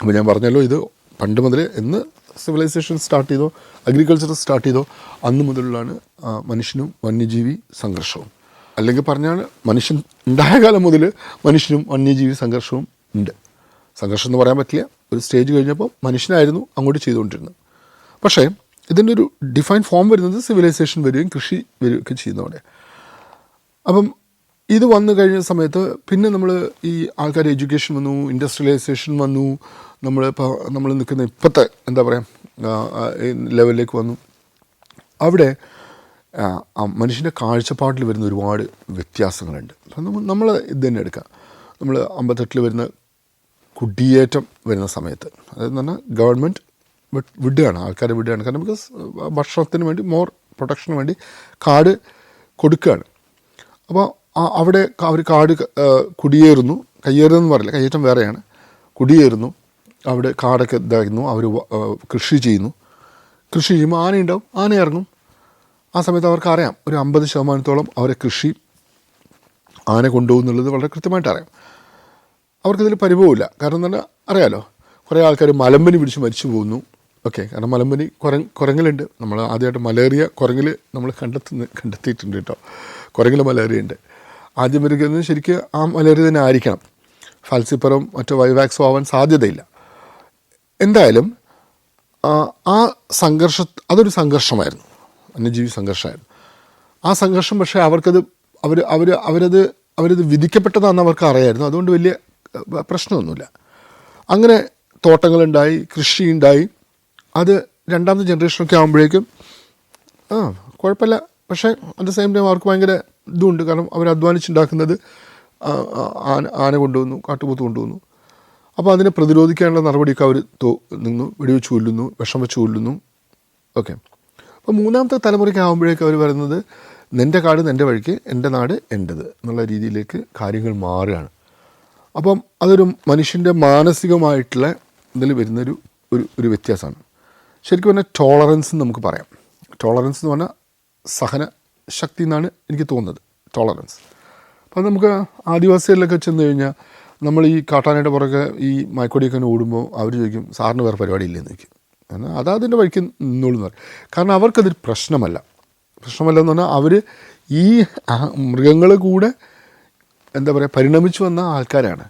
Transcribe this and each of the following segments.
അപ്പോൾ ഞാൻ പറഞ്ഞല്ലോ, ഇത് പണ്ട് മുതലേ എന്ന് സിവിലൈസേഷൻ സ്റ്റാർട്ട് ചെയ്തോ, അഗ്രികൾച്ചർ സ്റ്റാർട്ട് ചെയ്തോ അന്ന് മുതലുള്ളതാണ് മനുഷ്യനും വന്യജീവി സംഘർഷവും. അല്ലെങ്കിൽ പറഞ്ഞാൽ മനുഷ്യൻ ഉണ്ടായ കാലം മുതൽ മനുഷ്യനും വന്യജീവി സംഘർഷവും ഉണ്ട്. സംഘർഷം എന്ന് പറയാൻ പറ്റില്ല, ഒരു സ്റ്റേജ് കഴിഞ്ഞപ്പോൾ മനുഷ്യനായിരുന്നു അങ്ങോട്ട് ചെയ്തുകൊണ്ടിരുന്നത്. പക്ഷേ ഇതിൻ്റെ ഒരു ഡിഫൈൻ ഫോം വരുന്നത് സിവിലൈസേഷൻ വരികയും കൃഷി വരികയൊക്കെ ചെയ്യുന്നതോടെ. അപ്പം ഇത് വന്നു കഴിഞ്ഞ സമയത്ത് പിന്നെ നമ്മൾ ഈ ആൾക്കാർ എഡ്യൂക്കേഷൻ വന്നു, ഇൻഡസ്ട്രിയലൈസേഷൻ വന്നു, നമ്മൾ നിൽക്കുന്ന ഇപ്പോഴത്തെ എന്താ പറയുക ലെവലിലേക്ക് വന്നു. അവിടെ മനുഷ്യൻ്റെ കാഴ്ചപ്പാടിൽ വരുന്ന ഒരുപാട് വ്യത്യാസങ്ങളുണ്ട്. അപ്പം നമ്മൾ ഇത് തന്നെ എടുക്കാം. നമ്മൾ 58 വരുന്ന കുടിയേറ്റം വരുന്ന സമയത്ത്, അതായത് പറഞ്ഞാൽ ഗവൺമെൻറ് വിടുകയാണ്, ആൾക്കാരെ വിടുകയാണ്. കാരണം ബിക്കോസ് ഭക്ഷണത്തിന് വേണ്ടി, മോർ പ്രൊട്ടക്ഷന് വേണ്ടി കാട് കൊടുക്കുകയാണ്. അപ്പോൾ അവിടെ അവർ കാട് കുടിയേറുന്നു, കയ്യേറുന്നു പറയില്ല, കയ്യേറ്റം വേറെയാണ്, കുടിയേറുന്നു, അവിടെ കാടൊക്കെ ഇതായിരുന്നു, അവർ കൃഷി ചെയ്യുന്നു. കൃഷി ചെയ്യുമ്പോൾ ആനയുണ്ടാവും, ആന ഇറങ്ങും. ആ സമയത്ത് അവർക്ക് അറിയാം ഒരു 50% അവരെ കൃഷി ആന കൊണ്ടുപോകും എന്നുള്ളത് വളരെ കൃത്യമായിട്ട് അറിയാം. അവർക്കിതിൽ പരിഭവമില്ല. കാരണം എന്ന് പറഞ്ഞാൽ അറിയാമല്ലോ, കുറേ ആൾക്കാർ മലമ്പനി പിടിച്ച് മരിച്ചു പോകുന്നു. ഓക്കെ, കാരണം മലമ്പനി കുരങ്ങിലുണ്ട്. നമ്മൾ ആദ്യമായിട്ട് മലേറിയ കുരങ്ങിൽ നമ്മൾ കണ്ടെത്തിയിട്ടുണ്ട് കേട്ടോ. കുരങ്ങിൽ മലേറിയ ഉണ്ട്. ആദ്യം വരികയെന്ന് ശരിക്കും ആ മലേറിയ തന്നെ ആയിരിക്കണം. ഫാൽസിപ്പറം മറ്റോ വൈവാക്സോ ആവാൻ സാധ്യതയില്ല. എന്തായാലും ആ അതൊരു സംഘർഷമായിരുന്നു, വന്യജീവി സംഘർഷമായിരുന്നു. ആ സംഘർഷം പക്ഷേ അവരത് വിധിക്കപ്പെട്ടതാണെന്ന് അവർക്ക് അറിയായിരുന്നു. അതുകൊണ്ട് വലിയ പ്രശ്നമൊന്നുമില്ല. അങ്ങനെ തോട്ടങ്ങളുണ്ടായി, കൃഷിയുണ്ടായി. അത് രണ്ടാമത്തെ ജനറേഷനൊക്കെ ആകുമ്പോഴേക്കും കുഴപ്പമില്ല. പക്ഷേ അറ്റ് ദ സെയിം ടൈം അവർക്ക് ഭയങ്കര ഇതുണ്ട്. കാരണം അവർ അധ്വാനിച്ചുണ്ടാക്കുന്നത് ആന കൊണ്ടുവന്നു, കാട്ടുപോത്ത് കൊണ്ടുവന്നു. അപ്പോൾ അതിനെ പ്രതിരോധിക്കാനുള്ള നടപടിയൊക്കെ അവർ നിന്നു, വെടിവെച്ച് കൊല്ലുന്നു, വിഷം വെച്ച് കൊല്ലുന്നു. ഓക്കെ, അപ്പോൾ മൂന്നാമത്തെ തലമുറയ്ക്ക് ആകുമ്പോഴേക്കും അവർ പറയുന്നത് നിൻ്റെ കാട് നിൻ്റെ വഴിക്ക്, എൻ്റെ നാട് എൻ്റെത് എന്നുള്ള രീതിയിലേക്ക് കാര്യങ്ങൾ മാറുകയാണ്. അപ്പം അതൊരു മനുഷ്യൻ്റെ മാനസികമായിട്ടുള്ള ഇതിൽ വരുന്നൊരു ഒരു വ്യത്യാസമാണ്. ശരിക്കും പറഞ്ഞാൽ ടോളറൻസ് എന്ന് നമുക്ക് പറയാം. ടോളറൻസ് എന്ന് പറഞ്ഞാൽ സഹന ശക്തി എന്നാണ് എനിക്ക് തോന്നുന്നത്, ടോളറൻസ്. അപ്പം നമുക്ക് ആദിവാസികളിലൊക്കെ ചെന്ന് കഴിഞ്ഞാൽ നമ്മൾ ഈ കാട്ടാനയുടെ പുറകെ ഈ മയക്കൊടിയൊക്കെ ഓടുമ്പോൾ അവർ ചോദിക്കും, സാറിന് വേറെ പരിപാടിയില്ലെന്ന് ചോദിക്കും. കാരണം അതതിൻ്റെ വഴിക്ക് നിന്നോളൂ എന്ന് പറയും. കാരണം അവർക്കതൊരു പ്രശ്നമല്ല എന്ന് പറഞ്ഞാൽ അവർ ഈ മൃഗങ്ങൾ കൂടെ എന്താ പറയുക പരിണമിച്ചു വന്ന ആൾക്കാരാണ്.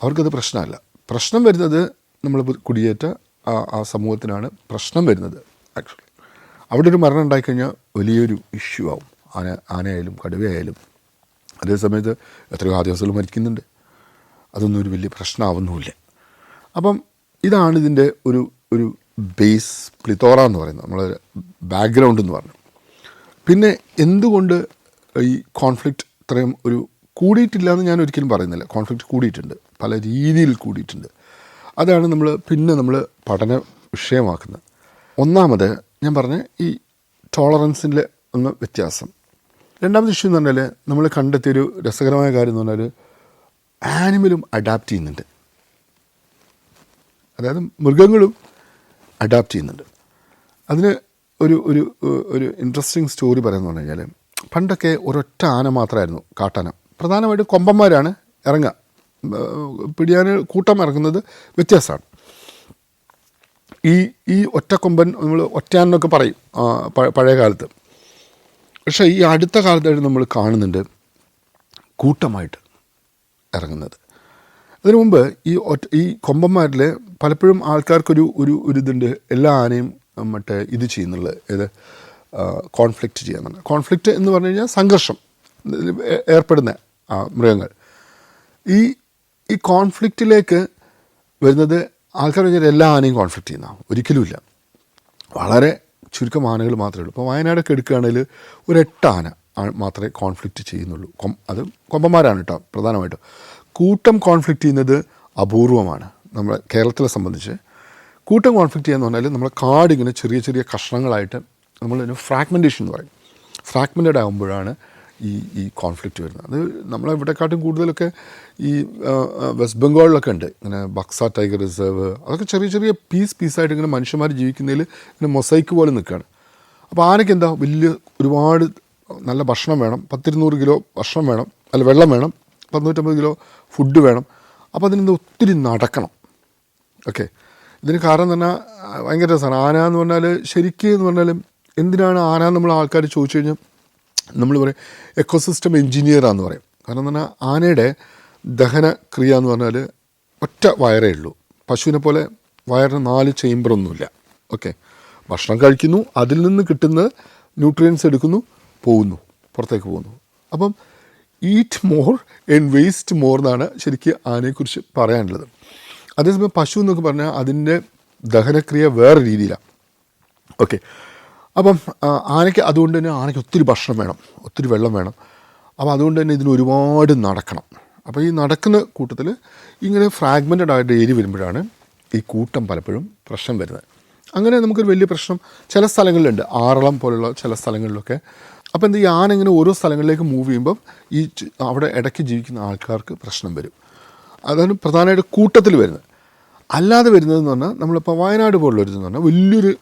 അവർക്കത് പ്രശ്നമല്ല. പ്രശ്നം വരുന്നത് നമ്മൾ കുടിയേറ്റ ആ സമൂഹത്തിനാണ് പ്രശ്നം വരുന്നത്. ആക്ച്വലി അവിടെ ഒരു മരണം ഉണ്ടായിക്കഴിഞ്ഞാൽ വലിയൊരു ഇഷ്യൂ ആവും. ആനയായാലും കടുവയായാലും. അതേസമയത്ത് എത്രയോ ആദിവാസികൾ മരിക്കുന്നുണ്ട്, അതൊന്നും ഒരു വലിയ പ്രശ്നമാവുന്നുമില്ല. അപ്പം ഇതാണ് ഇതിൻ്റെ ഒരു ബേസ് പ്ലിത്തോറ എന്ന് പറയുന്നത്, നമ്മളെ ബാക്ക്ഗ്രൗണ്ട് എന്ന് പറഞ്ഞു. പിന്നെ എന്തുകൊണ്ട് ഈ കോൺഫ്ലിക്റ്റ് ഇത്രയും കൂടിയിട്ടില്ല എന്ന് ഞാൻ ഒരിക്കലും പറയുന്നില്ല. കോൺഫ്ലിക്റ്റ് കൂടിയിട്ടുണ്ട്, പല രീതിയിൽ കൂടിയിട്ടുണ്ട്. അതാണ് നമ്മൾ പഠന വിഷയമാക്കുന്നത്. ഒന്നാമത് ഞാൻ പറഞ്ഞ ഈ ടോളറൻസിൻ്റെ ഒന്ന് വ്യത്യാസം. രണ്ടാമത്തെ ഇഷ്യൂ എന്ന് പറഞ്ഞാൽ നമ്മൾ കണ്ടെത്തിയൊരു രസകരമായ കാര്യം എന്ന് പറഞ്ഞാൽ ആനിമലും അഡാപ്റ്റ് ചെയ്യുന്നുണ്ട്. അതായത് മൃഗങ്ങളും അഡാപ്റ്റ് ചെയ്യുന്നുണ്ട്. അതിന് ഒരു ഇൻട്രസ്റ്റിംഗ് സ്റ്റോറി പറയുന്നത് പറഞ്ഞു കഴിഞ്ഞാൽ, പണ്ടൊക്കെ ഒരൊറ്റ ആന മാത്രമായിരുന്നു കാട്ടാന. പ്രധാനമായിട്ടും കൊമ്പന്മാരാണ് ഇറങ്ങുക, പിടിയാൻ കൂട്ടം ഇറങ്ങുന്നത് വ്യത്യാസമാണ്. ഈ ഒറ്റക്കൊമ്പൻ നമ്മൾ ഒറ്റയാനെന്നൊക്കെ പറയും പഴയ കാലത്ത്. പക്ഷേ ഈ അടുത്ത കാലത്തായിട്ട് നമ്മൾ കാണുന്നുണ്ട് കൂട്ടമായിട്ട് ഇറങ്ങുന്നത്. അതിനു മുമ്പ് ഈ കൊമ്പന്മാരിൽ പലപ്പോഴും ആൾക്കാർക്കൊരു ഇതുണ്ട്, എല്ലാ ആനയും മറ്റേ ഇത് ചെയ്യുന്നുള്ളത്, ഏത് കോൺഫ്ലിക്റ്റ് ചെയ്യാന്നുണ്ട്. കോൺഫ്ലിക്റ്റ് എന്ന് പറഞ്ഞു കഴിഞ്ഞാൽ സംഘർഷം ഏർപ്പെടുന്ന മൃഗങ്ങൾ. ഈ കോൺഫ്ലിക്റ്റിലേക്ക് വരുന്നത് ആൾക്കാർ പറഞ്ഞാൽ എല്ലാ ആനയും കോൺഫ്ലിക്റ്റ് ചെയ്യുന്ന ഒരിക്കലുമില്ല. വളരെ ചുരുക്കം ആനകൾ മാത്രമേ ഉള്ളൂ. ഇപ്പോൾ വയനാടൊക്കെ എടുക്കുകയാണെങ്കിൽ ഒരു 8 ആന മാത്രമേ കോൺഫ്ലിക്റ്റ് ചെയ്യുന്നുള്ളൂ. അത് കൊമ്പന്മാരാണ് കേട്ടോ പ്രധാനമായിട്ടും. കൂട്ടം കോൺഫ്ലിക്റ്റ് ചെയ്യുന്നത് അപൂർവമാണ്. നമ്മുടെ കേരളത്തിലെ സംബന്ധിച്ച് കൂട്ടം കോൺഫ്ലിക്റ്റ് ചെയ്യാന്ന് പറഞ്ഞാൽ നമ്മുടെ കാടിങ്ങനെ ചെറിയ ചെറിയ കഷ്ണങ്ങളായിട്ട് നമ്മളതിന് ഫ്രാഗ്മെൻറ്റേഷൻ എന്ന് പറയും. ഫ്രാഗ്മെൻറ്റഡ് ആകുമ്പോഴാണ് ഈ കോൺഫ്ലിക്റ്റ് വരുന്നത്. അത് നമ്മളെവിടെക്കാട്ടും കൂടുതലൊക്കെ ഈ വെസ്റ്റ് ബംഗാളിലൊക്കെ ഉണ്ട് ഇങ്ങനെ ബക്സ ടൈഗർ റിസർവ്. അതൊക്കെ ചെറിയ ചെറിയ പീസായിട്ട് ഇങ്ങനെ മനുഷ്യന്മാർ ജീവിക്കുന്നതിൽ ഇങ്ങനെ മൊസൈക്ക് പോലെ നിൽക്കുകയാണ്. അപ്പോൾ ആനയ്ക്ക് എന്താ വലിയ ഒരുപാട് നല്ല ഭക്ഷണം വേണം, 10-200 കിലോ ഭക്ഷണം വേണം, അല്ല വെള്ളം വേണം, 150 കിലോ ഫുഡ് വേണം. അപ്പോൾ അതിനെന്താ ഒത്തിരി നടക്കണം. ഓക്കെ. ഇതിന് കാരണം എന്ന് പറഞ്ഞാൽ ഭയങ്കര രസമാണ്. ആന എന്ന് പറഞ്ഞാൽ ശരിക്കും എന്ന് പറഞ്ഞാലും എന്തിനാണ് ആന നമ്മൾ ആൾക്കാർ ചോദിച്ചു കഴിഞ്ഞാൽ നമ്മൾ പറയും എക്കോസിസ്റ്റം എൻജിനീയറാന്ന് പറയും. കാരണം എന്ന് പറഞ്ഞാൽ ആനയുടെ ദഹന ക്രിയ എന്ന് പറഞ്ഞാൽ ഒറ്റ വയറേ ഉള്ളൂ. പശുവിനെ പോലെ വയറിന് 4 ചേമ്പറൊന്നുമില്ല. ഓക്കെ. ഭക്ഷണം കഴിക്കുന്നു, അതിൽ നിന്ന് കിട്ടുന്ന ന്യൂട്രിയൻസ് എടുക്കുന്നു, പോകുന്നു, പുറത്തേക്ക് പോകുന്നു. അപ്പം eat more and waste more എന്നാണ് ശരിക്കും ആനയെക്കുറിച്ച് പറയാനുള്ളത്. അതേസമയം പശു എന്നൊക്കെ പറഞ്ഞാൽ അതിൻ്റെ ദഹനക്രിയ വേറെ രീതിയിലാണ്. ഓക്കെ. അപ്പം ആനയ്ക്ക് അതുകൊണ്ട് തന്നെ ആനയ്ക്ക് ഒത്തിരി ഭക്ഷണം വേണം, ഒത്തിരി വെള്ളം വേണം. അപ്പോൾ അതുകൊണ്ട് തന്നെ ഇതിന് ഒരുപാട് നടക്കണം. അപ്പോൾ ഈ നടക്കുന്ന കൂട്ടത്തിൽ ഇങ്ങനെ ഫ്രാഗ്മെൻറ്റഡ് ആയിട്ട് ഏരി വരുമ്പോഴാണ് ഈ കൂട്ടം പലപ്പോഴും പ്രശ്നം വരുന്നത്. അങ്ങനെ നമുക്കൊരു വലിയ പ്രശ്നം ചില സ്ഥലങ്ങളിലുണ്ട്, ആറളം പോലുള്ള ചില സ്ഥലങ്ങളിലൊക്കെ. അപ്പോൾ ഈ ആന ഇങ്ങനെ ഓരോ സ്ഥലങ്ങളിലേക്ക് മൂവ് ചെയ്യുമ്പം ഈ അവിടെ ഇടയ്ക്ക് ജീവിക്കുന്ന ആൾക്കാർക്ക് പ്രശ്നം വരും. അതാണ് പ്രധാനമായിട്ട് കൂട്ടത്തിൽ വരുന്നത്. അല്ലാതെ വരുന്നതെന്ന് പറഞ്ഞാൽ നമ്മളിപ്പോൾ വയനാട് പോലുള്ളൊരിതെന്ന് പറഞ്ഞാൽ വലിയൊരു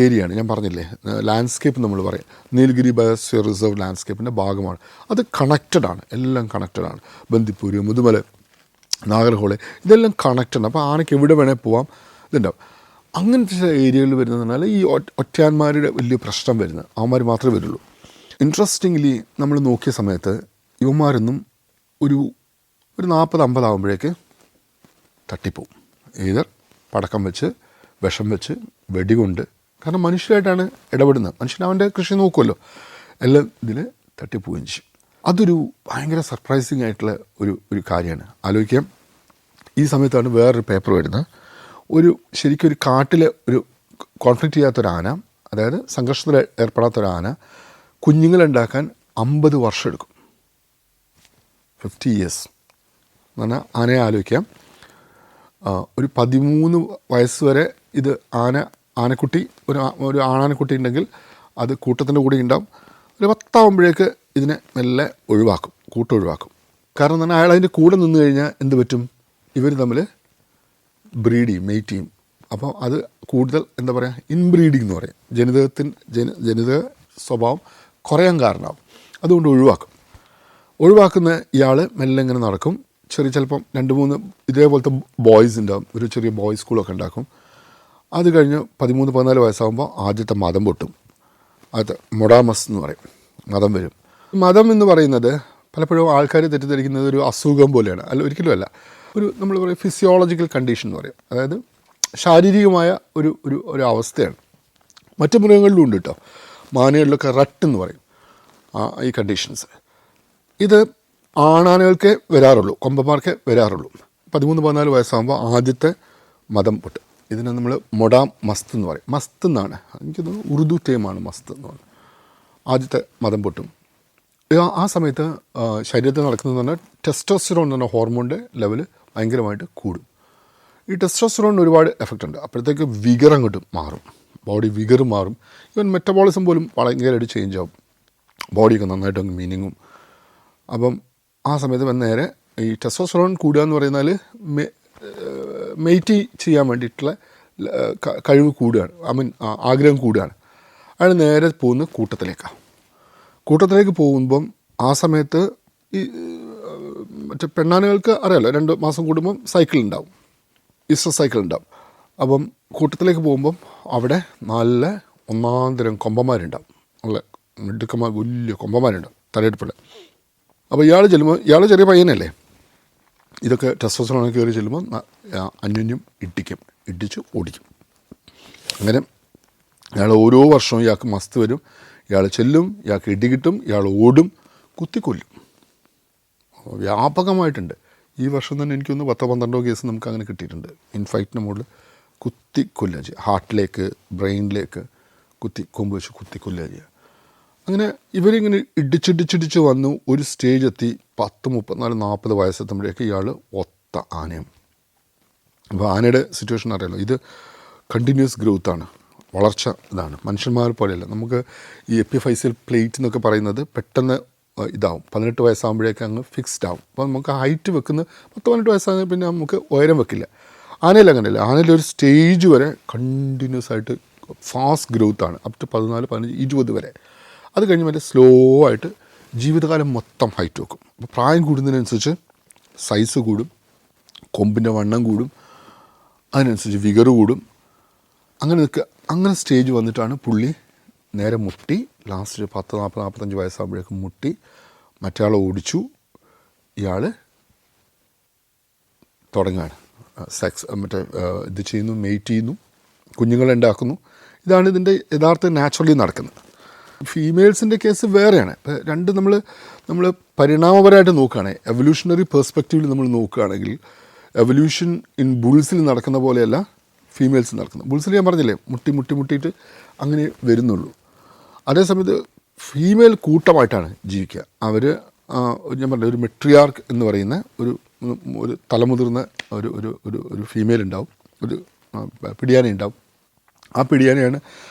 ഏരിയയാണ്. ഞാൻ പറഞ്ഞില്ലേ, ലാൻഡ്സ്കേപ്പ് നമ്മൾ പറയും, നീലഗിരി ബയോസ്ഫിയർ റിസർവ് ലാൻഡ്സ്കേപ്പിൻ്റെ ഭാഗമാണ്. അത് കണക്റ്റഡാണ്, എല്ലാം കണക്റ്റഡാണ്. ബന്ദിപ്പൂര്, മുതുമല, നാഗർഹോളെ ഇതെല്ലാം കണക്റ്റഡ്. അപ്പോൾ ആനയ്ക്ക് എവിടെ വേണേൽ പോവാം, ഇതുണ്ടാവും. അങ്ങനത്തെ ചില ഏരിയകളിൽ വരുന്നതെന്ന് പറഞ്ഞാൽ ഈ ഒറ്റയാന്മാരുടെ വലിയ പ്രശ്നം വരുന്നത് അവന്മാർ മാത്രമേ വരുള്ളൂ. ഇൻട്രസ്റ്റിംഗ്ലി നമ്മൾ നോക്കിയ സമയത്ത് ഇവന്മാരൊന്നും ഒരു 40-50 ആകുമ്പോഴേക്ക് തട്ടിപ്പോവും. ഏതർ പടക്കം വെച്ച്, വിഷം വെച്ച്, വെടികൊണ്ട്. കാരണം മനുഷ്യരായിട്ടാണ് ഇടപെടുന്നത്, മനുഷ്യൻ അവൻ്റെ കൃഷി നോക്കുമല്ലോ, എല്ലാം ഇതിൽ തട്ടിപ്പോവുകയും ചെയ്യും. അതൊരു ഭയങ്കര സർപ്രൈസിങ് ആയിട്ടുള്ള ഒരു കാര്യമാണ്. ആലോചിക്കാം, ഈ സമയത്താണ് വേറൊരു പേപ്പർ വരുന്നത്. ശരിക്കും ഒരു കാട്ടിൽ ഒരു കോൺഫ്ലിക്റ്റ് ചെയ്യാത്തൊരാന, അതായത് സംഘർഷത്തിൽ ഏർപ്പെടാത്തൊരാന കുഞ്ഞുങ്ങളുണ്ടാക്കാൻ 50 വർഷം എടുക്കും. 50 years എന്ന് പറഞ്ഞാൽ ആനയെ ആലോചിക്കാം. ഒരു 13 വയസ്സ് വരെ ഇത് ആനക്കുട്ടി ഒരു ആണാനക്കുട്ടി ഉണ്ടെങ്കിൽ അത് കൂട്ടത്തിൻ്റെ കൂടെ ഉണ്ടാവും. ഒരു 10 ആകുമ്പോഴേക്ക് ഇതിനെ മെല്ലെ ഒഴിവാക്കും, കൂട്ടം ഒഴിവാക്കും. കാരണം എന്ന് പറഞ്ഞാൽ അയാൾ അതിൻ്റെ കൂടെ നിന്ന് കഴിഞ്ഞാൽ എന്ത് പറ്റും, ഇവർ തമ്മിൽ ബ്രീഡ് ചെയ്യും, മെയ്റ്റ് ചെയ്യും. അപ്പോൾ അത് കൂടുതൽ എന്താ പറയുക, ഇൻബ്രീഡിങ് എന്ന് പറയും. ജനിതക സ്വഭാവം കുറയാൻ കാരണമാവും. അതുകൊണ്ട് ഒഴിവാക്കുന്ന ഇയാൾ മെല്ലെ ഇങ്ങനെ നടക്കും. ചിലപ്പം 2-3 ഇതേപോലത്തെ ബോയ്സ് ഉണ്ടാവും, ഒരു ചെറിയ ബോയ്സ് സ്കൂളൊക്കെ ഉണ്ടാക്കും. അത് കഴിഞ്ഞ് 13-14 വയസ്സാകുമ്പോൾ ആദ്യത്തെ മതം പൊട്ടും. അത് മൊഡാമസ് എന്ന് പറയും, മതം വരും. മതം എന്ന് പറയുന്നത് പലപ്പോഴും ആൾക്കാർ തെറ്റിദ്ധരിക്കുന്നത് ഒരു അസുഖം പോലെയാണ്. ഒരിക്കലും അല്ല. നമ്മൾ പറയും ഫിസിയോളജിക്കൽ കണ്ടീഷൻ എന്ന് പറയും. അതായത് ശാരീരികമായ ഒരു അവസ്ഥയാണ്. മറ്റു മൃഗങ്ങളിലും ഉണ്ട് കേട്ടോ. മാനുകളിലൊക്കെ റട്ട് എന്ന് പറയും ഈ കണ്ടീഷൻസ്. ഇത് ആണാനകൾക്കേ വരാറുള്ളൂ, കൊമ്പന്മാർക്കേ വരാറുള്ളൂ. 13-14 വയസ്സാകുമ്പോൾ ആദ്യത്തെ മതം പൊട്ട്. ഇതിനെ നമ്മൾ മൊഡാം മസ്ത് എന്ന് പറയും. മസ്ത് എന്നാണ്, എനിക്ക് തോന്നുന്നു ഉറുദു ടേമാണ് മസ്ത് എന്ന് പറയുന്നത്. ആദ്യത്തെ മതം പൊട്ടും. ആ സമയത്ത് ശരീരത്തിൽ നടക്കുന്നതെന്ന് പറഞ്ഞാൽ ടെസ്റ്റോസ്റ്ററോൺ എന്ന് പറഞ്ഞ ഹോർമോണിൻ്റെ ലെവൽ ഭയങ്കരമായിട്ട് കൂടും. ഈ ടെസ്റ്റോസ്റ്ററോണിന് ഒരുപാട് എഫക്റ്റ് ഉണ്ട്. അപ്പോഴത്തേക്ക് വിഗർ അങ്ങോട്ട് മാറും, ബോഡി വിഗർ മാറും. ഈവൻ മെറ്റബോളിസം പോലും ഭയങ്കരമായിട്ട് ചേഞ്ച് ആവും, ബോഡിയൊക്കെ നന്നായിട്ട് അങ്ങ് മീനിങ്ങും. അപ്പം ആ സമയത്ത് നേരെ ഈ ടെസ്റ്റോസ്റ്ററോൺ കൂടുക എന്ന് പറയുന്നാൽ മെയ്റ്റ് ചെയ്യാൻ വേണ്ടിയിട്ടുള്ള കഴിവ് കൂടുകയാണ്, ആഗ്രഹം കൂടുകയാണ്. അയാൾ നേരെ പോകുന്നത് കൂട്ടത്തിലേക്ക് പോകുമ്പം ആ സമയത്ത് ഈ മറ്റേ പെണ്ണാനുകൾക്ക് അറിയാമല്ലോ, 2 മാസം കൂടുമ്പം സൈക്കിൾ ഉണ്ടാവും, ഈസ്റ്റർ സൈക്കിൾ ഉണ്ടാവും. അപ്പം കൂട്ടത്തിലേക്ക് പോകുമ്പം അവിടെ നല്ല ഒന്നാന്തരം കൊമ്പന്മാരുണ്ടാവും, നല്ല മിടുക്കന്മാർ, വലിയ കൊമ്പന്മാരുണ്ടാവും, തലയെടുപ്പുള്ള. അപ്പോൾ ഇയാൾ ചെല്ലുമ്പോൾ, ഇയാൾ ചെറിയ പയ്യനല്ലേ, ഇതൊക്കെ ടെസ്റ്റോസ്റ്ററോൺ കയറി ചെല്ലുമ്പോൾ അന്യോന്യം ഇടിച്ച് ഓടിക്കും. അങ്ങനെ ഇയാൾ ഓരോ വർഷവും ഇയാൾക്ക് മസ്ത് വരും. ഇയാൾ ചെല്ലും, ഇയാൾക്ക് ഇടി കിട്ടും, ഇയാൾ ഓടും, കുത്തിക്കൊല്ലും. വ്യാപകമായിട്ടുണ്ട്. ഈ വർഷം തന്നെ എനിക്കൊന്ന് 10-12 കേസ് നമുക്ക് അങ്ങനെ കിട്ടിയിട്ടുണ്ട്. ഇൻഫൈറ്റിൻ്റെ മുകളിൽ കുത്തിക്കൊല്ലുക ചെയ്യുക, ഹാർട്ടിലേക്ക്, ബ്രെയിനിലേക്ക് കൊമ്പ് വെച്ച് കുത്തിക്കൊല്ലുക ചെയ്യുക. അങ്ങനെ ഇവരിങ്ങനെ ഇടിച്ചിടിച്ചിടിച്ച് വന്നു ഒരു സ്റ്റേജ് എത്തി. 10, 34, 40 വയസ്സെത്തുമ്പോഴേക്ക് ഇയാൾ ഒത്ത ആനയും. അപ്പോൾ ആനയുടെ സിറ്റുവേഷൻ അറിയാലോ, ഇത് കണ്ടിന്യൂസ് ഗ്രോത്താണ്, വളർച്ച ഇതാണ്. മനുഷ്യന്മാർ പോലെയല്ല. നമുക്ക് ഈ എപ്പിഫൈസിയൽ പ്ലേറ്റ് എന്നൊക്കെ പറയുന്നത് പെട്ടെന്ന് ഇതാവും. 18 വയസ്സാകുമ്പോഴേക്ക് അങ്ങ് ഫിക്സ്ഡ് ആവും. അപ്പോൾ നമുക്ക് ഹൈറ്റ് വെക്കുന്ന 10-18 വയസ്സാകുന്ന പിന്നെ നമുക്ക് ഉയരം വെക്കില്ല. ആനയിൽ അങ്ങനെയല്ല. ആനയിൽ ഒരു സ്റ്റേജ് വരെ കണ്ടിന്യൂസ് ആയിട്ട് ഫാസ്റ്റ് ഗ്രോത്താണ്, അപ് ടു 14, 15, 20 വരെ. അത് കഴിഞ്ഞ് മറ്റേ സ്ലോ ആയിട്ട് ജീവിതകാലം മൊത്തം ഹൈറ്റ് വെക്കും. അപ്പോൾ പ്രായം കൂടുന്നതിനനുസരിച്ച് സൈസ് കൂടും, കൊമ്പിൻ്റെ വണ്ണം കൂടും. അതിനനുസരിച്ച് വിഗർ കൂടും. അങ്ങനെ സ്റ്റേജ് വന്നിട്ടാണ് പുള്ളി നേരെ മുട്ടി. ലാസ്റ്റ് 40-45 വയസ്സാകുമ്പോഴേക്കും മുട്ടി, മറ്റയാളെ ഓടിച്ചു, ഇയാൾ തുടങ്ങുകയാണ് സെക്സ്, ഇത് ചെയ്യുന്നു, മെയ്റ്റ് ചെയ്യുന്നു, കുഞ്ഞുങ്ങളെ ഉണ്ടാക്കുന്നു. ഇതാണ് ഇതിൻ്റെ യഥാർത്ഥ നാച്ചുറലി നടക്കുന്നത്. ഫീമെയിൽസിൻ്റെ കേസ് വേറെയാണ്. രണ്ട് നമ്മൾ പരിണാമപരമായിട്ട് നോക്കുകയാണെങ്കിൽ, എവല്യൂഷണറി പെർസ്പെക്റ്റീവിൽ നമ്മൾ നോക്കുകയാണെങ്കിൽ, എവല്യൂഷൻ ഇൻ ബുൾസിൽ നടക്കുന്ന പോലെയല്ല ഫീമെയിൽസ് നടക്കുന്നത്. ബുൾസിൽ ഞാൻ പറഞ്ഞില്ലേ, മുട്ടിയിട്ട് അങ്ങനെ വരുന്നുള്ളൂ. അതേസമയത്ത് ഫീമെയിൽ കൂട്ടമായിട്ടാണ് ജീവിക്കുക. അവർ ഞാൻ പറഞ്ഞ ഒരു മെട്രിയാർക്ക് എന്ന് പറയുന്ന ഒരു തലമുതിർന്ന ഒരു ഫീമെയിൽ ഉണ്ടാവും, ഒരു പിടിയാന ഉണ്ടാവും. ആ പിടിയാനയാണ്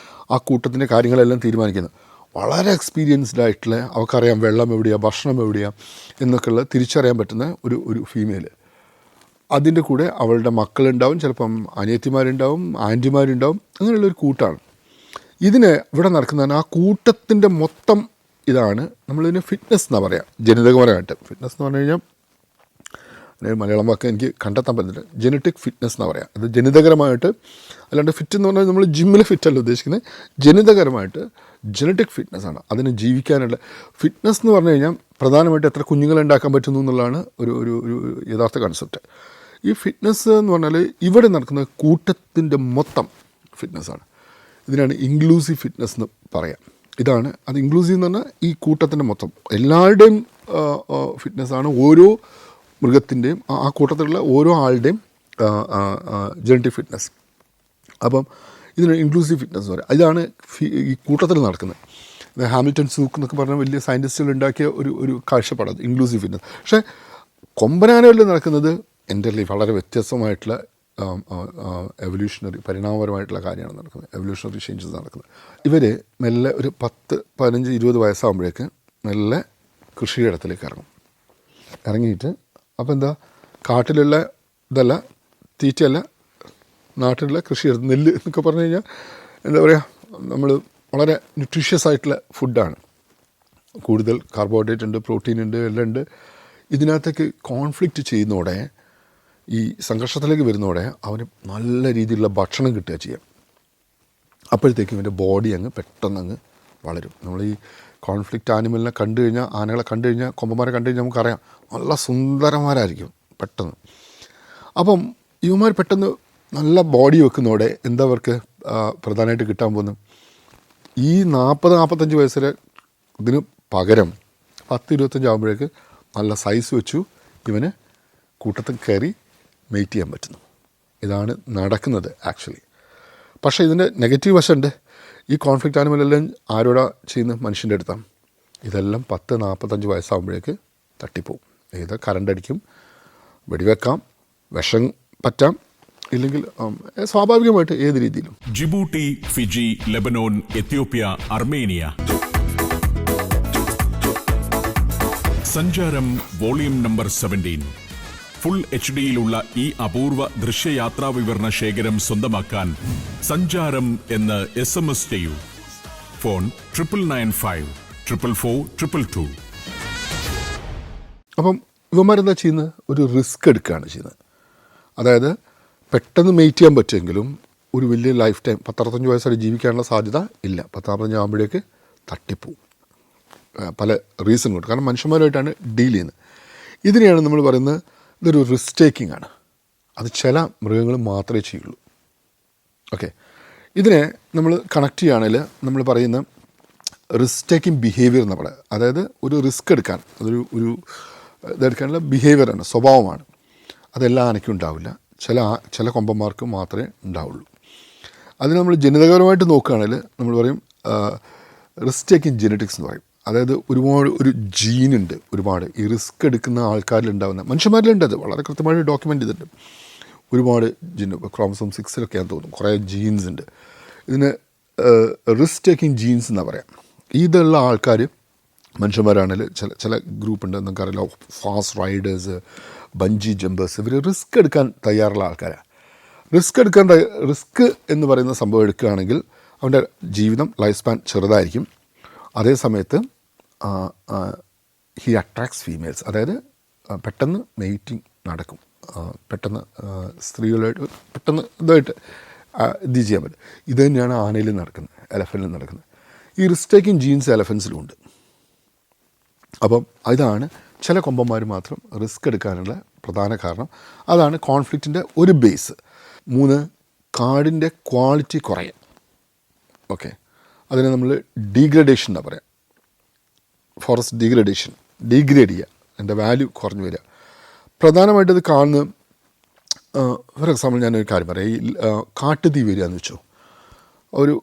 ആ കൂട്ടത്തിൻ്റെ കാര്യങ്ങളെല്ലാം തീരുമാനിക്കുന്നത്. വളരെ എക്സ്പീരിയൻസ്ഡ് ആയിട്ടുള്ള, അവർക്കറിയാം വെള്ളം എവിടെയാണ്, ഭക്ഷണം എവിടെയാണ് എന്നൊക്കെയുള്ള തിരിച്ചറിയാൻ പറ്റുന്ന ഒരു ഫീമെയിൽ. അതിൻ്റെ കൂടെ അവളുടെ മക്കളുണ്ടാവും, ചിലപ്പം അനിയത്തിമാരുണ്ടാവും, ആൻറ്റിമാരുണ്ടാവും, അങ്ങനെയുള്ളൊരു കൂട്ടമാണ്. ഇവിടെ നടക്കുന്നതാണ് ആ കൂട്ടത്തിൻ്റെ മൊത്തം ഇതാണ് നമ്മളിതിന് ഫിറ്റ്നസ് എന്നാണ് പറയുക, ജനിതകപരമായിട്ട്. ഫിറ്റ്നസ് എന്ന് പറഞ്ഞു കഴിഞ്ഞാൽ മലയാളം വാക്ക് എനിക്ക് കണ്ടെത്താൻ പറ്റുന്നില്ല. ജനറ്റിക് ഫിറ്റ്നസ് എന്നാണ് പറയുക. അത് ജനിതകരമായിട്ട്, അല്ലാണ്ട് ഫിറ്റ് എന്ന് പറഞ്ഞാൽ നമ്മൾ ജിമ്മിൽ ഫിറ്റല്ല ഉദ്ദേശിക്കുന്നത്, ജനിതകരമായിട്ട് ജനറ്റിക് ഫിറ്റ്നസ്സാണ്. അതിന് ജീവിക്കാനുള്ള ഫിറ്റ്നസ് എന്ന് പറഞ്ഞു കഴിഞ്ഞാൽ പ്രധാനമായിട്ട് എത്ര കുഞ്ഞുങ്ങളെ ഉണ്ടാക്കാൻ പറ്റുന്നു എന്നുള്ളതാണ് ഒരു യഥാർത്ഥ കൺസെപ്റ്റ്. ഈ ഫിറ്റ്നസ് എന്ന് പറഞ്ഞാൽ ഇവിടെ നടക്കുന്ന കൂട്ടത്തിൻ്റെ മൊത്തം ഫിറ്റ്നസ്സാണ്. ഇതിനാണ് ഇൻക്ലൂസീവ് ഫിറ്റ്നസ് എന്ന് പറയാം. അത് ഇൻക്ലൂസീവ് എന്ന് പറഞ്ഞാൽ ഈ കൂട്ടത്തിൻ്റെ മൊത്തം എല്ലാവരുടെയും ഫിറ്റ്നസ്സാണ്. ഓരോ മൃഗത്തിൻ്റെയും ആ കൂട്ടത്തിലുള്ള ഓരോ ആളുടെയും ജനറ്റിക് ഫിറ്റ്നസ്. അപ്പം ഇതിന് ഇൻക്ലൂസീവ് ഫിറ്റ്നസ് എന്ന് പറയാം. ഇതാണ് ഈ കൂട്ടത്തിൽ നടക്കുന്നത്. ഹാമിൽട്ടൺ സൂക്ക് എന്നൊക്കെ പറഞ്ഞാൽ വലിയ സയൻറ്റിസ്റ്റുകൾ ഉണ്ടാക്കിയ ഒരു കാഴ്ചപ്പാടാണ് ഇൻക്ലൂസീവ് ഫിറ്റ്നസ്. പക്ഷേ കൊമ്പനാനകളിൽ നടക്കുന്നത് എൻ്റർലി വളരെ വ്യത്യസ്തമായിട്ടുള്ള എവല്യൂഷണറി പരിണാമപരമായിട്ടുള്ള കാര്യമാണ് നടക്കുന്നത്. എവല്യൂഷണറി ചേഞ്ചസ് നടക്കുന്നത്. ഇവർ മെല്ലെ ഒരു 10-15-20 വയസ്സാകുമ്പോഴേക്ക് മെല്ലെ കൃഷിയിടത്തിലേക്ക് ഇറങ്ങിയിട്ട് അപ്പോൾ എന്താ, കാട്ടിലുള്ള ഇതല്ല, തീറ്റയല്ല, നാട്ടിലുള്ള കൃഷിയിടത്ത് നെല്ല് എന്നൊക്കെ പറഞ്ഞു കഴിഞ്ഞാൽ എന്താ പറയുക, നമ്മൾ വളരെ ന്യൂട്രീഷ്യസ് ആയിട്ടുള്ള ഫുഡാണ്. കൂടുതൽ കാർബോഹൈഡ്രേറ്റ് ഉണ്ട്, പ്രോട്ടീൻ ഉണ്ട്, എല്ലാം ഉണ്ട്. ഇതിനകത്തേക്ക് കോൺഫ്ലിക്റ്റ് ചെയ്യുന്നതോടെ, ഈ സംഘർഷത്തിലേക്ക് വരുന്നതോടെ അവന് നല്ല രീതിയിലുള്ള ഭക്ഷണം കിട്ടുക ചെയ്യാം. അപ്പോഴത്തേക്കും ഇവൻ്റെ ബോഡി പെട്ടെന്ന് വളരും. നമ്മൾ ഈ കോൺഫ്ലിക്റ്റ് ആനിമലിനെ കണ്ടു കഴിഞ്ഞാൽ, ആനകളെ കണ്ടു കഴിഞ്ഞാൽ, കൊമ്പന്മാരെ കണ്ടു കഴിഞ്ഞാൽ നമുക്കറിയാം നല്ല സുന്ദരന്മാരായിരിക്കും പെട്ടെന്ന്. അപ്പം ഇവന്മാർ പെട്ടെന്ന് നല്ല ബോഡി വെക്കുന്നതോടെ എന്താ അവർക്ക് പ്രധാനമായിട്ട് കിട്ടാൻ പോകുന്നത്, ഈ 40-45 വയസ്സിലെ ഇതിന് പകരം 10-25 ആകുമ്പോഴേക്ക് നല്ല സൈസ് വെച്ചു ഇവന് കൂട്ടത്തിൽ കയറി മെയ്റ്റ് ചെയ്യാൻ പറ്റുന്നു. ഇതാണ് നടക്കുന്നത് ആക്ച്വലി. പക്ഷേ ഇതിൻ്റെ നെഗറ്റീവ് വശമുണ്ട്. ഈ കോൺഫ്ലിക്റ്റ് ആനിമലെല്ലാം ആരോടാ ചെയ്യുന്നത്, മനുഷ്യൻ്റെ അടുത്താണ്. ഇതെല്ലാം 10-45 വയസ്സാകുമ്പോഴേക്ക് തട്ടിപ്പോവും. ഏത് കറണ്ട് അടിക്കും, വെടിവെക്കാം, വിഷം പറ്റാം, ഇല്ലെങ്കിൽ സ്വാഭാവികമായിട്ട് ഏത് രീതിയിലും. Djibouti, Fiji, Lebanon, Ethiopia, Armenia. സഞ്ചാരം വോളിയം നമ്പർ 17. ഫുൾ HD-യിലുള്ള ഈ അപൂർവ ദൃശ്യയാത്രാ വിവരണ ശേഖരം സ്വന്തമാക്കാൻ സഞ്ചാരം എന്ന് SMS ചെയ്യൂ. ഫോൺ 9995 444 222. അപ്പം ഇവന്മാരെന്താ ചെയ്യുന്നത്, ഒരു റിസ്ക് എടുക്കുകയാണ് ചെയ്യുന്നത്. അതായത് പെട്ടെന്ന് മെയ്റ്റ് ചെയ്യാൻ പറ്റുമെങ്കിലും ഒരു വലിയ ലൈഫ് ടൈം 10-65 വയസ്സായിട്ട് ജീവിക്കാനുള്ള സാധ്യത ഇല്ല. 10-45 ആകുമ്പോഴേക്ക് തട്ടിപ്പോവും. പല റീസൺ കൊണ്ട്. കാരണം മനുഷ്യന്മാരുമായിട്ടാണ് ഡീൽ ചെയ്യുന്നത്. ഇതിനെയാണ് നമ്മൾ പറയുന്നത്, ഇതൊരു റിസ്ക് ടേക്കിംഗ് ആണ്. അത് ചില മൃഗങ്ങൾ മാത്രമേ ചെയ്യുള്ളൂ. ഓക്കെ, ഇതിനെ നമ്മൾ കണക്ട് ചെയ്യുകയാണെങ്കിൽ നമ്മൾ പറയുന്ന റിസ്ക് ടേക്കിംഗ് ബിഹേവിയർ എന്ന് പറയുക. അതായത് ഒരു റിസ്ക് എടുക്കാൻ, അതൊരു ഇതെടുക്കാനുള്ള ബിഹേവിയറാണ്, സ്വഭാവമാണ്. അതെല്ലാ ആനയ്ക്കും ഉണ്ടാവില്ല, ചില കൊമ്പന്മാർക്ക് മാത്രമേ ഉണ്ടാവുള്ളൂ. അതിന് നമ്മൾ ജനിതകപരമായിട്ട് നോക്കുകയാണെങ്കിൽ നമ്മൾ പറയും റിസ്ക് ടേക്കിംഗ് ജെനറ്റിക്സ് എന്ന് പറയും. അതായത് ഒരു ജീനുണ്ട്, ഒരുപാട് ഈ റിസ്ക് എടുക്കുന്ന ആൾക്കാരിലുണ്ടാകുന്ന, മനുഷ്യന്മാരിലുണ്ട്, അത് വളരെ കൃത്യമായിട്ട് ഡോക്യുമെൻ്റ് ചെയ്തിട്ടുണ്ട്. ഒരുപാട് ജീൻ, ക്രോമസോം 6-ലൊക്കെയാണെന്ന് തോന്നുന്നു, കുറേ ജീൻസ് ഉണ്ട്. ഇതിന് റിസ്ക് ടേക്കിംഗ് ജീൻസ് എന്നാണ് പറയാം. ഇതുള്ള ആൾക്കാർ മനുഷ്യന്മാരാണെങ്കിൽ ചില ഗ്രൂപ്പുണ്ട്, നമുക്കറിയില്ല, ഫാസ്റ്റ് റൈഡേഴ്സ്, ബഞ്ചി ജമ്പേഴ്സ്. ഇവർ റിസ്ക് എടുക്കാൻ തയ്യാറുള്ള ആൾക്കാരാണ്. റിസ്ക് എന്ന് പറയുന്ന സംഭവം എടുക്കുകയാണെങ്കിൽ അവൻ്റെ ജീവിതം ലൈഫ് സ്പാൻ ചെറുതായിരിക്കും. അതേ സമയത്ത് ഹി അട്രാക്ട്സ് ഫീമെയിൽസ്, അതായത് പെട്ടെന്ന് മെയ്റ്റിംഗ് നടക്കും. പെട്ടെന്ന് സ്ത്രീകളായിട്ട് പെട്ടെന്ന് ഇതായിട്ട് ഇത് ചെയ്യാൻ പറ്റും. ഇത് തന്നെയാണ് ആനയിൽ നടക്കുന്നത്, എലഫൻറ്റിൽ നടക്കുന്നത്. ഈ റിസ്ക് ടേക്കിംഗ് ജീൻസ് എലഫൻസിലുമുണ്ട്. അപ്പം ഇതാണ് ചില കൊമ്പന്മാർ മാത്രം റിസ്ക് എടുക്കാനുള്ള പ്രധാന കാരണം. അതാണ് കോൺഫ്ലിക്റ്റിൻ്റെ ഒരു ബേസ്. 3, കാടിൻ്റെ ക്വാളിറ്റി കുറയും. ഓക്കെ, അതിനെ നമ്മൾ ഡീഗ്രഡേഷൻ എന്നാണ് പറയാം. ഫോറസ്റ്റ് ഡീഗ്രഡേഷൻ, ഡീഗ്രേഡ് ചെയ്യുക, അതിൻ്റെ വാല്യൂ കുറഞ്ഞു വരിക. പ്രധാനമായിട്ട് ഇത് കാണുന്നത്, ഫോർ എക്സാമ്പിൾ ഞാനൊരു കാര്യം പറയാം. ഈ കാട്ടുതീ വരിക എന്ന് വെച്ചോ, ഒരു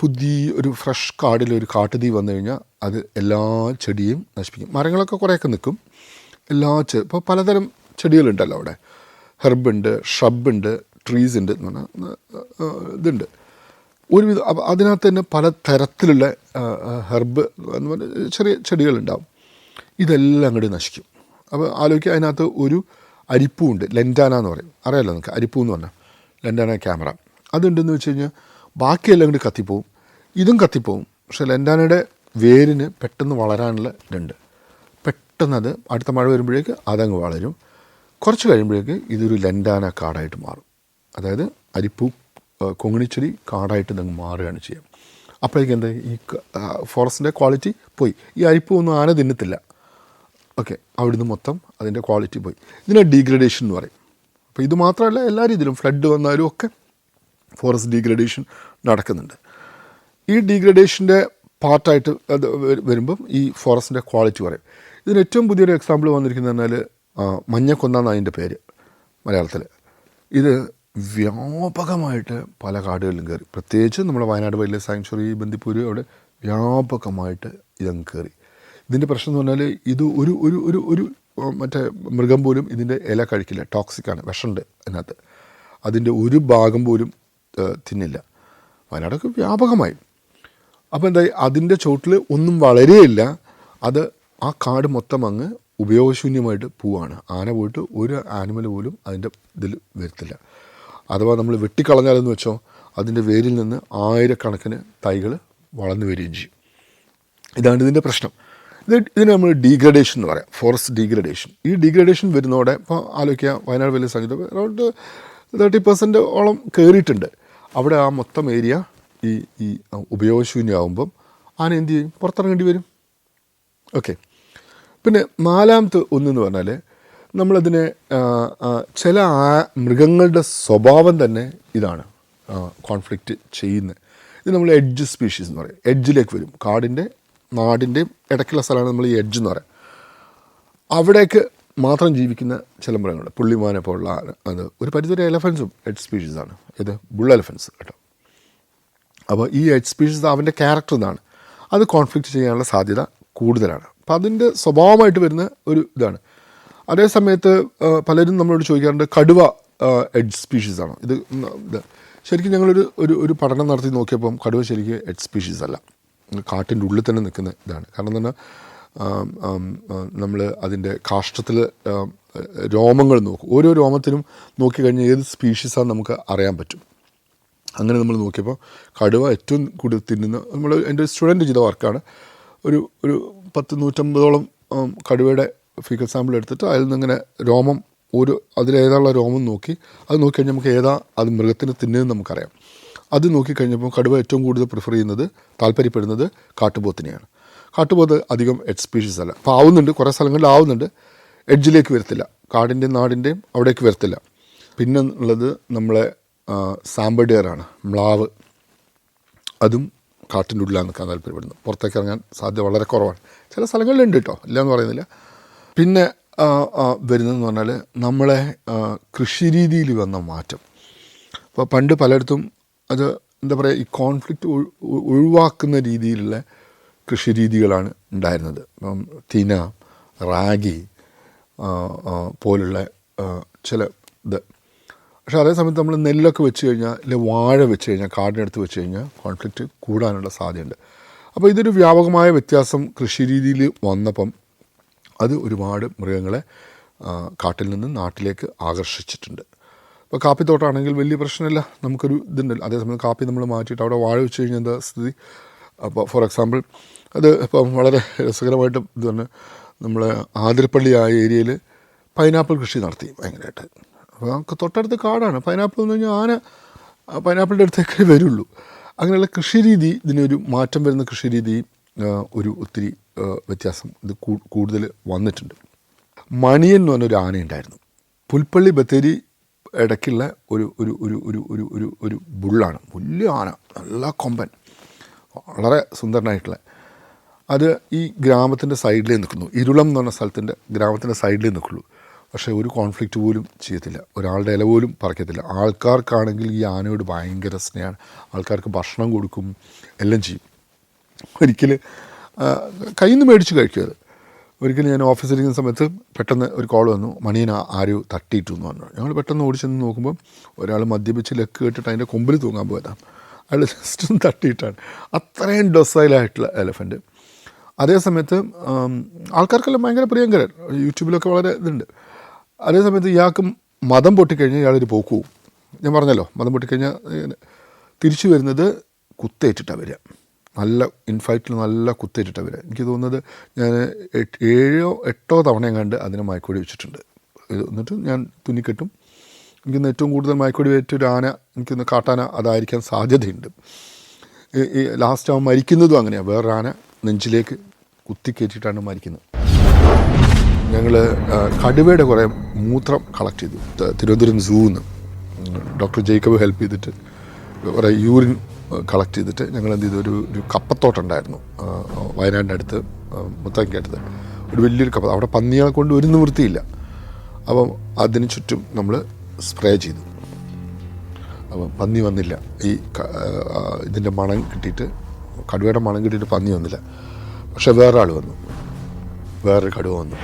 പുതിയ ഒരു ഫ്രഷ് കാടിൽ ഒരു കാട്ടുതീ വന്നു കഴിഞ്ഞാൽ അത് എല്ലാ ചെടിയും നശിപ്പിക്കും. മരങ്ങളൊക്കെ കുറേയൊക്കെ നിൽക്കും. ഇപ്പോൾ പലതരം ചെടികളുണ്ടല്ലോ അവിടെ, ഹെർബുണ്ട്, ഷ്രബുണ്ട്, ട്രീസ് ഉണ്ട് എന്ന് പറഞ്ഞാൽ ഇതുണ്ട് ഒരുവിധം. അപ്പോൾ അതിനകത്ത് തന്നെ പല തരത്തിലുള്ള ഹെർബ് എന്ന് പറഞ്ഞാൽ ചെറിയ ചെടികളുണ്ടാവും. ഇതെല്ലാം അങ്ങോട്ട് നശിക്കും. അപ്പോൾ ആലോചിക്കുക, അതിനകത്ത് ഒരു അരിപ്പൂണ്ട്, ലെൻഡാന എന്ന് പറയും, അറിയാമല്ലോ നിങ്ങൾക്ക്, അരിപ്പൂ എന്ന് പറഞ്ഞാൽ ലെൻഡാന ക്യാമറ. അതുണ്ടെന്ന് വെച്ച് കഴിഞ്ഞാൽ ബാക്കിയെല്ലാം കൂടി കത്തിപ്പോവും, ഇതും കത്തിപ്പോവും. പക്ഷേ ലെൻഡാനയുടെ വേരിന് പെട്ടെന്ന് വളരാനുള്ള ഇതുണ്ട്. പെട്ടെന്ന് അത് അടുത്ത മഴ വരുമ്പോഴേക്ക് അതങ്ങ് വളരും. കുറച്ച് കഴിയുമ്പോഴേക്ക് ഇതൊരു ലെൻഡാന കാടായിട്ട് മാറും. അതായത് അരിപ്പൂ കൊങ്ങിണിച്ചെടി കാടായിട്ട് ഇതങ്ങ് മാറുകയാണ് ചെയ്യുക. അപ്പോഴേക്കും എന്താ, ഈ ഫോറസ്റ്റിൻ്റെ ക്വാളിറ്റി പോയി. ഈ അരിപ്പൂ ഒന്നും ആന തിന്നത്തില്ല. ഓക്കെ, അവിടുന്ന് മൊത്തം അതിൻ്റെ ക്വാളിറ്റി പോയി. ഇതിനെ ഡീഗ്രഡേഷൻ എന്ന് പറയും. അപ്പോൾ ഇത് മാത്രമല്ല, എല്ലാ രീതിയിലും ഫ്ലഡ് വന്നാലും ഒക്കെ ഫോറസ്റ്റ് ഡീഗ്രഡേഷൻ നടക്കുന്നുണ്ട്. ഈ ഡീഗ്രഡേഷൻ്റെ പാർട്ടായിട്ട് അത് വരുമ്പം ഈ ഫോറസ്റ്റിൻ്റെ ക്വാളിറ്റി പറയും. ഇതിന് ഏറ്റവും പുതിയൊരു എക്സാമ്പിൾ വന്നിരിക്കുന്നത് പറഞ്ഞാൽ മഞ്ഞക്കൊന്ന അതിൻ്റെ പേര് മലയാളത്തിൽ. ഇത് വ്യാപകമായിട്ട് പല കാടുകളിലും കയറി. പ്രത്യേകിച്ച് നമ്മുടെ Wayanad wild life sanctuary, Bandipur, അവിടെ വ്യാപകമായിട്ട് ഇതങ്ങ് കയറി. ഇതിൻ്റെ പ്രശ്നം എന്ന് പറഞ്ഞാൽ ഇത് ഒരു ഒരു ഒരു ഒരു മറ്റേ മൃഗം പോലും ഇതിൻ്റെ ഇല കഴിക്കില്ല. ടോക്സിക്കാണ്, വിഷമുണ്ട് അതിനകത്ത്. അതിൻ്റെ ഒരു ഭാഗം പോലും തിന്നില്ല. വയനാടൊക്കെ വ്യാപകമായി. അപ്പോൾ എന്തായി, അതിൻ്റെ ചോട്ടിൽ ഒന്നും വളരെയില്ല. അത് ആ കാട് മൊത്തം അങ്ങ് ഉപയോഗശൂന്യമായിട്ട് പോവാണ്. ആന പോയിട്ട് ഒരു ആനിമൽ പോലും അതിൻ്റെ ഇതിൽ വരത്തില്ല. അഥവാ നമ്മൾ വെട്ടിക്കളഞ്ഞാലെന്ന് വെച്ചോ, അതിൻ്റെ വേരിൽ നിന്ന് ആയിരക്കണക്കിന് തൈകൾ വളർന്നു വരികയും ചെയ്യും. ഇതാണ് ഇതിൻ്റെ പ്രശ്നം. ഇതിന് നമ്മൾ ഡീഗ്രഡേഷൻ എന്ന് പറയാം, ഫോറസ്റ്റ് ഡീഗ്രഡേഷൻ. ഈ ഡീഗ്രഡേഷൻ വരുന്നതോടെ ഇപ്പോൾ ആലോചിക്കുക, വയനാട് വലിയ സംഗീതം അറൗണ്ട് 30% കയറിയിട്ടുണ്ട്. അവിടെ ആ മൊത്തം ഏരിയ ഈ ഉപയോഗശൂന്യമാകുമ്പം ആന എന്ത് ചെയ്യും, പുറത്തിറങ്ങേണ്ടി വരും. ഓക്കെ, പിന്നെ 4ാമത്തെ ഒന്നെന്ന് പറഞ്ഞാൽ നമ്മളതിനെ ചില മൃഗങ്ങളുടെ സ്വഭാവം തന്നെ ഇതാണ് കോൺഫ്ലിക്റ്റ് ചെയ്യുന്നത്. ഇത് നമ്മൾ എഡ്ജ് സ്പീഷീസ് എന്ന് പറയും. എഡ്ജിലേക്ക് വരും. കാടിൻ്റെ നാടിൻ്റെയും ഇടയ്ക്കുള്ള സ്ഥലമാണ് നമ്മൾ ഈ എഡ്ജ് എന്ന് പറയാം. അവിടേക്ക് മാത്രം ജീവിക്കുന്ന ചില മൃഗങ്ങൾ, പുള്ളിമാനെ പോലുള്ള അത് ഒരു പരിധിവരെ എലഫൻസും എഡ്ജ് സ്പീഷീസാണ്. ഇത് ബുൾ എലഫൻസ് കേട്ടോ. അപ്പോൾ ഈ എഡ്ജ് സ്പീഷീസ് അവൻ്റെ ക്യാരക്ടർ ഇതാണ്. അത് കോൺഫ്ലിക്റ്റ് ചെയ്യാനുള്ള സാധ്യത കൂടുതലാണ്. അപ്പോൾ അതിൻ്റെ സ്വഭാവമായിട്ട് വരുന്ന ഒരു ഇതാണ്. അതേ സമയത്ത് പലരും നമ്മളോട് ചോദിക്കാറുണ്ട്, കടുവ എഡ്ജ് സ്പീഷീസാണോ? ഇത് ശരിക്കും ഞങ്ങളൊരു ഒരു പഠനം നടത്തി നോക്കിയപ്പം കടുവ ശരിക്കും എഡ്ജ് സ്പീഷീസ് അല്ല. കാട്ടിൻ്റെ ഉള്ളിൽ തന്നെ നിൽക്കുന്ന ഇതാണ്. കാരണം തന്നെ നമ്മൾ അതിൻ്റെ കാഷ്ടത്തിൽ രോമങ്ങൾ നോക്കും. ഓരോ രോമത്തിനും നോക്കിക്കഴിഞ്ഞാൽ ഏത് സ്പീഷീസാണെന്ന് നമുക്ക് അറിയാൻ പറ്റും. അങ്ങനെ നമ്മൾ നോക്കിയപ്പോൾ കടുവ ഏറ്റവും കൂടുതൽ തിന്നുന്ന, എൻ്റെ സ്റ്റുഡൻറ്റ് ചെയ്ത വർക്കാണ്. ഒരു 150-150ഓളം കടുവയുടെ ഫീക്കൽ സാമ്പിൾ എടുത്തിട്ട് അതിൽ നിന്നിങ്ങനെ രോമം, അതിലേതാനുള്ള രോമം നോക്കി, അത് നോക്കിക്കഴിഞ്ഞാൽ നമുക്ക് അത് മൃഗത്തിന് തിന്നുന്നതെന്ന് നമുക്കറിയാം. അത് നോക്കിക്കഴിഞ്ഞപ്പോൾ കടുവ ഏറ്റവും കൂടുതൽ പ്രിഫർ ചെയ്യുന്നത്, താല്പര്യപ്പെടുന്നത് കാട്ടുപോത്തിനെയാണ്. കാട്ടുപോത്ത് അധികം എഡ്ജ് സ്പീഷീസ് അല്ല. അപ്പോൾ ആവുന്നുണ്ട്, കുറേ സ്ഥലങ്ങളിൽ ആവുന്നുണ്ട്, എഡ്ജിലേക്ക് വരത്തില്ല. കാടിൻ്റെയും നാടിൻ്റെയും അവിടേക്ക് വരത്തില്ല. പിന്നെ ഉള്ളത് നമ്മളെ സാമ്പഡിയറാണ്, മ്ലാവ്. അതും കാട്ടിൻ്റെ ഉള്ളിലാണ് നിൽക്കാൻ താല്പര്യപ്പെടുന്നത്. പുറത്തേക്ക് ഇറങ്ങാൻ സാധ്യത വളരെ കുറവാണ്. ചില സ്ഥലങ്ങളിലുണ്ട് കേട്ടോ, ഇല്ലയെന്ന് പറയുന്നില്ല. പിന്നെ വരുന്നതെന്ന് പറഞ്ഞാൽ നമ്മളെ കൃഷിരീതിയിൽ വന്ന മാറ്റം. അപ്പോൾ പണ്ട് പലയിടത്തും അത് എന്താ പറയുക, ഈ കോൺഫ്ലിക്റ്റ് ഒഴിവാക്കുന്ന രീതിയിലുള്ള കൃഷിരീതികളാണ് ഉണ്ടായിരുന്നത്. ഇപ്പം തിന, റാഗി പോലുള്ള ചില ഇത്. പക്ഷേ അതേസമയത്ത് നമ്മൾ നെല്ലൊക്കെ വെച്ച് കഴിഞ്ഞാൽ, അല്ലെങ്കിൽ വാഴ വെച്ച് കഴിഞ്ഞാൽ, കാടിനടുത്ത് വെച്ച് കഴിഞ്ഞാൽ കോൺഫ്ലിക്റ്റ് കൂടാനുള്ള സാധ്യതയുണ്ട്. അപ്പോൾ ഇതൊരു വ്യാപകമായ വ്യത്യാസം കൃഷിരീതിയിൽ വന്നപ്പം അത് ഒരുപാട് മൃഗങ്ങളെ കാട്ടിൽ നിന്ന് നാട്ടിലേക്ക് ആകർഷിച്ചിട്ടുണ്ട്. ഇപ്പോൾ കാപ്പിത്തോട്ടമാണെങ്കിൽ വലിയ പ്രശ്നമില്ല, നമുക്കൊരു ഇതുണ്ടല്ലോ. അതേസമയം കാപ്പി നമ്മൾ മാറ്റിയിട്ട് അവിടെ വാഴ വെച്ച് കഴിഞ്ഞാൽ എന്താ സ്ഥിതി? അപ്പോൾ ഫോർ എക്സാമ്പിൾ അത് ഇപ്പം വളരെ രസകരമായിട്ട് ഇത് തന്നെ, നമ്മളെ ആതിരപ്പള്ളി ആ ഏരിയയിൽ പൈനാപ്പിൾ കൃഷി നടത്തി ഭയങ്കരമായിട്ട്. അപ്പോൾ നമുക്ക് തൊട്ടടുത്ത് കാടാണ്. പൈനാപ്പിൾ എന്ന് പറഞ്ഞാൽ ആന പൈനാപ്പിളിൻ്റെ അടുത്തേക്ക് വരുള്ളൂ. അങ്ങനെയുള്ള കൃഷിരീതി, ഇതിനൊരു മാറ്റം വരുന്ന കൃഷിരീതി ഒരു ഒത്തിരി വ്യത്യാസം ഇത് കൂടുതൽ വന്നിട്ടുണ്ട്. മണിയൻ എന്ന് പറഞ്ഞൊരു ആനയുണ്ടായിരുന്നു. പുൽപ്പള്ളി ബത്തേരി ഇടയ്ക്കുള്ള ഒരു ഒരു ഒരു ഒരു ഒരു ഒരു ഒരു ബുള്ളാണ്. വലിയ ആന, നല്ല കൊമ്പൻ, വളരെ സുന്ദരനായിട്ടുള്ള. അത് ഈ ഗ്രാമത്തിൻ്റെ സൈഡിലേ നിൽക്കുന്നു. ഇരുളം എന്ന് പറഞ്ഞ സ്ഥലത്തിൻ്റെ ഗ്രാമത്തിൻ്റെ സൈഡിലേ നിൽക്കുള്ളൂ. പക്ഷേ ഒരു കോൺഫ്ലിക്റ്റ് പോലും ചെയ്യത്തില്ല, ഒരാളുടെ ഇല പോലും പറിക്കത്തില്ല. ആൾക്കാർക്കാണെങ്കിൽ ഈ ആനയോട് ഭയങ്കര സ്നേഹമാണ്. ആൾക്കാർക്ക് ഭക്ഷണം കൊടുക്കും, എല്ലാം ചെയ്യും. ഒരിക്കൽ കയ്യിൽ നിന്ന് മേടിച്ച് കഴിക്കും അത്. ഒരിക്കലും ഞാൻ ഓഫീസിലിരിക്കുന്ന സമയത്ത് പെട്ടെന്ന് ഒരു കോൾ വന്നു, മണിയനെ ആരോ തട്ടിയിട്ടു എന്ന് പറഞ്ഞു. ഞങ്ങൾ പെട്ടെന്ന് ഓടിച്ചെന്ന് നോക്കുമ്പോൾ ഒരാൾ മദ്യപിച്ച് ലെക്ക് കേട്ടിട്ട് അതിൻ്റെ കൊമ്പിൽ തൂങ്ങാൻ പോയതാണ്. അയാൾ ജസ്റ്റ് ഒന്ന് തട്ടിയിട്ടാണ്. അത്രയും ഡൊസൈലായിട്ടുള്ള എലഫൻറ്റ്. അതേ സമയത്ത് ആൾക്കാർക്കെല്ലാം ഭയങ്കര പ്രിയങ്കരൻ, യൂട്യൂബിലൊക്കെ വളരെ ഇതുണ്ട്. അതേ സമയത്ത് ഇയാൾക്ക് മതം പൊട്ടിക്കഴിഞ്ഞാൽ ഇയാളൊരു പോക്ക് പോവും. ഞാൻ പറഞ്ഞല്ലോ, മതം പൊട്ടിക്കഴിഞ്ഞാൽ തിരിച്ചു വരുന്നത് കുത്തേറ്റിട്ടാണ് വരിക. നല്ല ഇൻഫൈറ്റിൽ നല്ല കുത്തേറ്റിട്ടാണ് വരിക. എനിക്ക് തോന്നുന്നത് ഞാൻ 7-8 തവണയും കണ്ട് അതിനെ മയക്കുവെടി വെച്ചിട്ടുണ്ട്. എന്നിട്ട് ഞാൻ തുന്നിക്കെട്ടും. എനിക്കിന്ന് ഏറ്റവും കൂടുതൽ മയക്കുവെടി വെച്ചൊരു ആന, എനിക്കിന്ന് കാട്ടാന അതായിരിക്കാൻ സാധ്യതയുണ്ട്. ഈ ലാസ്റ്റ് അവൻ മരിക്കുന്നതും അങ്ങനെയാണ്. വേറൊരു ആന നെഞ്ചിലേക്ക് കുത്തിക്കയറ്റിയിട്ടാണ് മരിക്കുന്നത്. ഞങ്ങൾ കടുവയുടെ കുറേ മൂത്രം കളക്ട് ചെയ്തു തിരുവനന്തപുരം സൂന്ന്. ഡോക്ടർ ജേക്കബ് ഹെൽപ്പ് ചെയ്തിട്ട് കുറേ യൂറിൻ കളക്ട് ചെയ്തിട്ട് ഞങ്ങൾ എന്ത് ചെയ്തു, ഒരു കപ്പത്തോട്ടുണ്ടായിരുന്നു വയനാടിൻ്റെ അടുത്ത്, മുത്തങ്ങയ്ക്ക് അടുത്ത് ഒരു വലിയൊരു കപ്പ. അവിടെ പന്നികളെ കൊണ്ട് ഒരു നിവൃത്തിയില്ല. അപ്പം അതിന് ചുറ്റും നമ്മൾ സ്പ്രേ ചെയ്തു. അപ്പം പന്നി വന്നില്ല. ഈ ഇതിൻ്റെ മണം കിട്ടിയിട്ട്, കടുവയുടെ മണം കിട്ടിയിട്ട് പന്നി വന്നില്ല. പക്ഷെ വേറൊരാൾ വന്നു, വേറൊരു കടുവ വന്നു.